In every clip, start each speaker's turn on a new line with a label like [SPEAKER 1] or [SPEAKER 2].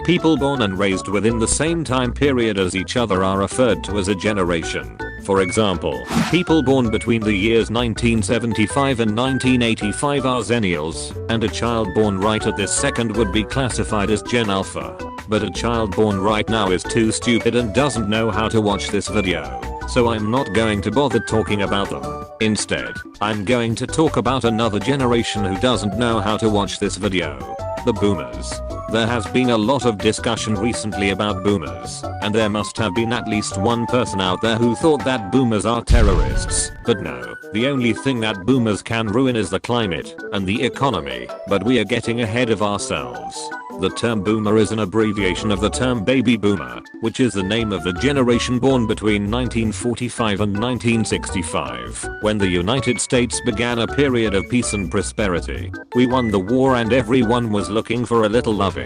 [SPEAKER 1] People born and raised within the same time period as each other are referred to as a generation. For example, people born between the years 1975 and 1985 are Zennials, and a child born right at this second would be classified as Gen Alpha. But a child born right now is too stupid and doesn't know how to watch this video, so I'm not going to bother talking about them. Instead, I'm going to talk about another generation who doesn't know how to watch this video. The Boomers. There has been a lot of discussion recently about boomers, and there must have been at least one person out there who thought that boomers are terrorists. But no, the only thing that boomers can ruin is the climate and the economy, but we are getting ahead of ourselves. The term boomer is an abbreviation of the term baby boomer, which is the name of the generation born between 1945 and 1965, when the United States began a period of peace and prosperity. We won the war and everyone was looking for a little loving.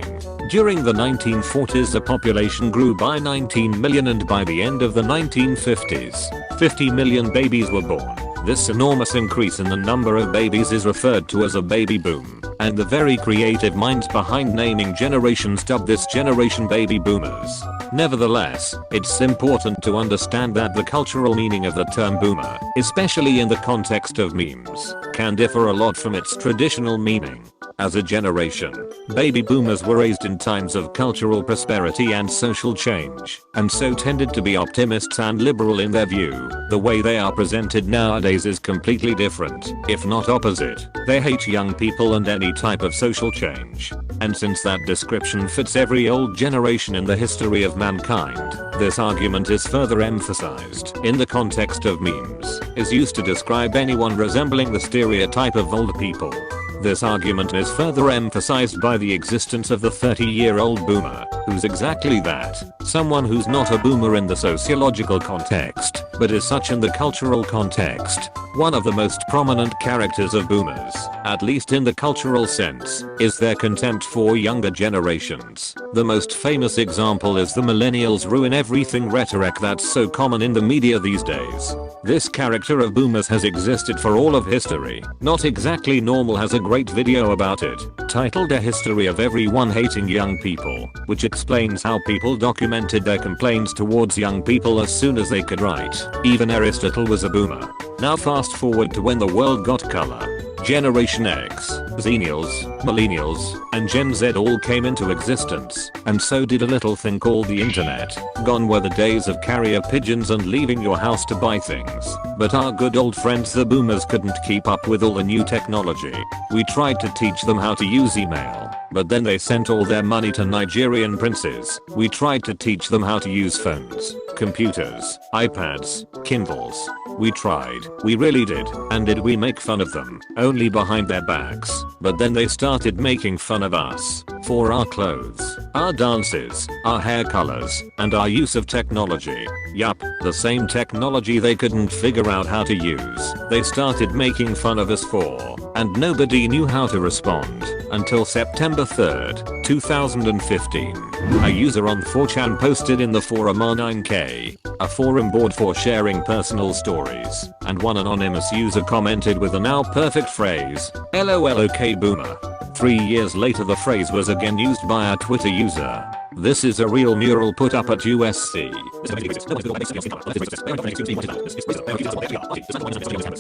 [SPEAKER 1] During the 1940s the population grew by 19 million, and by the end of the 1950s, 50 million babies were born. This enormous increase in the number of babies is referred to as a baby boom, and the very creative minds behind naming generations dubbed this generation baby boomers. Nevertheless, it's important to understand that the cultural meaning of the term boomer, especially in the context of memes, can differ a lot from its traditional meaning. As a generation, baby boomers were raised in times of cultural prosperity and social change, and so tended to be optimists and liberal in their view. The way they are presented nowadays is completely different, if not opposite. They hate young people and any type of social change. And since that description fits every old generation in the history of mankind, this argument is further emphasized in the context of memes, is used to describe anyone resembling the stereotype of old people. This argument is further emphasized by the existence of the 30-year-old boomer, who's exactly that, someone who's not a boomer in the sociological context, but is such in the cultural context. One of the most prominent characters of boomers, at least in the cultural sense, is their contempt for younger generations. The most famous example is the millennials ruin everything rhetoric that's so common in the media these days. This character of boomers has existed for all of history. Not Exactly Normal has a great video about it, titled A History of Everyone Hating Young People, which explains how people documented their complaints towards young people as soon as they could write. Even Aristotle was a boomer. Now fast forward to when the world got color. Generation X, Zennials, Millennials, and Gen Z all came into existence, and so did a little thing called the internet. Gone were the days of carrier pigeons and leaving your house to buy things. But our good old friends the boomers couldn't keep up with all the new technology. We tried to teach them how to use email, but then they sent all their money to Nigerian princes. We tried to teach them how to use phones, computers, iPads, Kindles. We tried, we really did. And did we make fun of them? Only behind their backs. But then they started making fun of us for our clothes, our dances, our hair colors, and our use of technology. Yup, the same technology they couldn't figure out how to use. They started making fun of us for, and nobody knew how to respond until September 3rd, 2015. A user on 4chan posted in the forum R9K, a forum board for sharing personal stories, and one anonymous user commented with the now perfect phrase, "LOL okay boomer." 3 years later the phrase was again used by a Twitter user. This is a real mural put up at USC.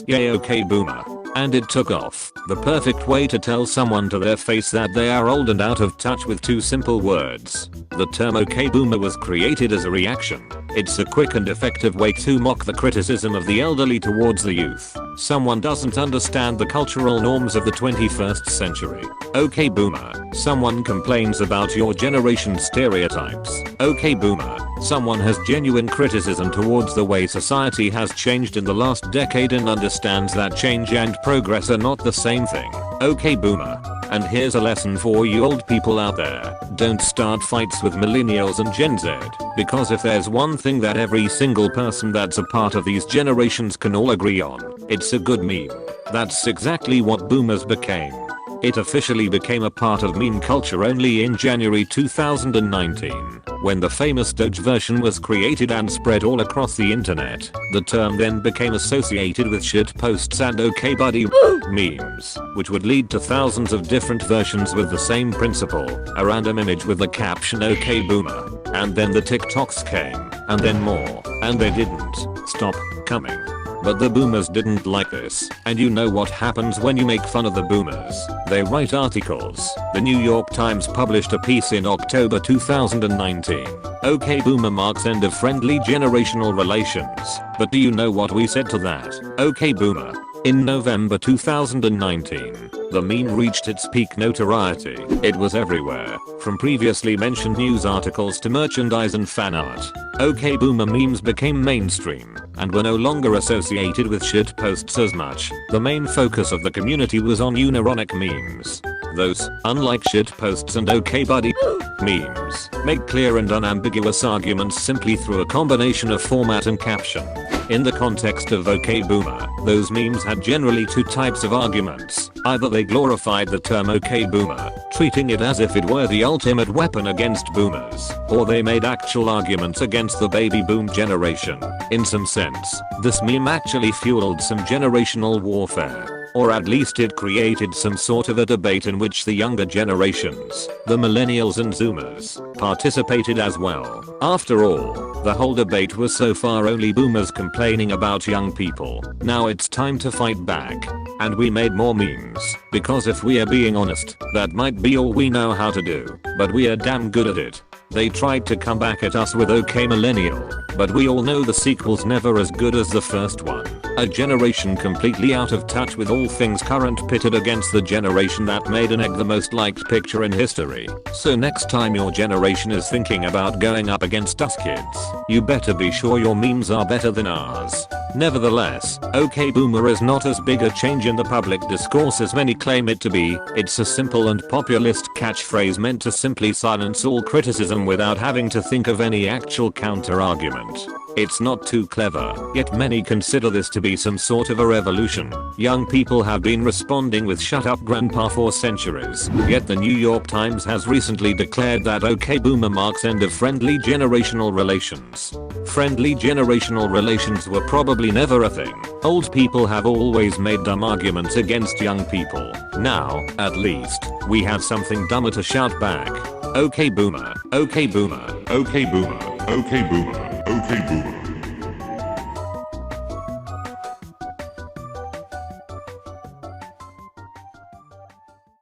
[SPEAKER 1] Yay okay boomer. And it took off. The perfect way to tell someone to their face that they are old and out of touch with two simple words. The term okay boomer was created as a reaction. It's a quick and effective way to mock the criticism of the elderly towards the youth. Someone doesn't understand the cultural norms of the 21st century. Okay boomer. Someone complains about your generation's stereotypes. Okay boomer. Someone has genuine criticism towards the way society has changed in the last decade and understands that change and progress are not the same thing. Okay boomer. And here's a lesson for you old people out there. Don't start fights with millennials and Gen Z, because if there's one thing that every single person that's a part of these generations can all agree on, it's a good meme. That's exactly what boomers became. It officially became a part of meme culture only in January 2019, when the famous Doge version was created and spread all across the internet. The term then became associated with shitposts and OkBuddy memes, which would lead to thousands of different versions with the same principle, a random image with the caption "OK Boomer." And then the TikToks came, and then more, and they didn't stop coming. But the boomers didn't like this, and you know what happens when you make fun of the boomers. They write articles. The New York Times published a piece in October 2019. OK Boomer marks end of friendly generational relations. But do you know what we said to that? OK Boomer. In November 2019, the meme reached its peak notoriety. It was everywhere, from previously mentioned news articles to merchandise and fan art. OK Boomer memes became mainstream and were no longer associated with shitposts as much. The main focus of the community was on unironic memes. Those, unlike shitposts and OkBuddy memes, make clear and unambiguous arguments simply through a combination of format and caption. In the context of OK Boomer, those memes had generally two types of arguments. Either they glorified the term OK Boomer, treating it as if it were the ultimate weapon against boomers, or they made actual arguments against the baby boom generation. In some sense, this meme actually fueled some generational warfare. Or at least it created some sort of a debate in which the younger generations, the millennials and zoomers, participated as well. After all, the whole debate was so far only boomers complaining about young people. Now it's time to fight back. And we made more memes, because if we are being honest, that might be all we know how to do, but we are damn good at it. They tried to come back at us with OK Millennial, but we all know the sequel's never as good as the first one. A generation completely out of touch with all things current pitted against the generation that made an egg the most liked picture in history. So next time your generation is thinking about going up against us kids, you better be sure your memes are better than ours. Nevertheless, OK Boomer is not as big a change in the public discourse as many claim it to be. It's a simple and populist catchphrase meant to simply silence all criticism without having to think of any actual counter-argument. It's not too clever, yet many consider this to be some sort of a revolution. Young people have been responding with "shut up grandpa" for centuries, yet the New York Times has recently declared that OK Boomer marks end of friendly generational relations. Friendly generational relations were probably never a thing. Old people have always made dumb arguments against young people. Now, at least, we have something dumber to shout back. OK Boomer, OK Boomer, OK Boomer, OK Boomer, OK Boomer.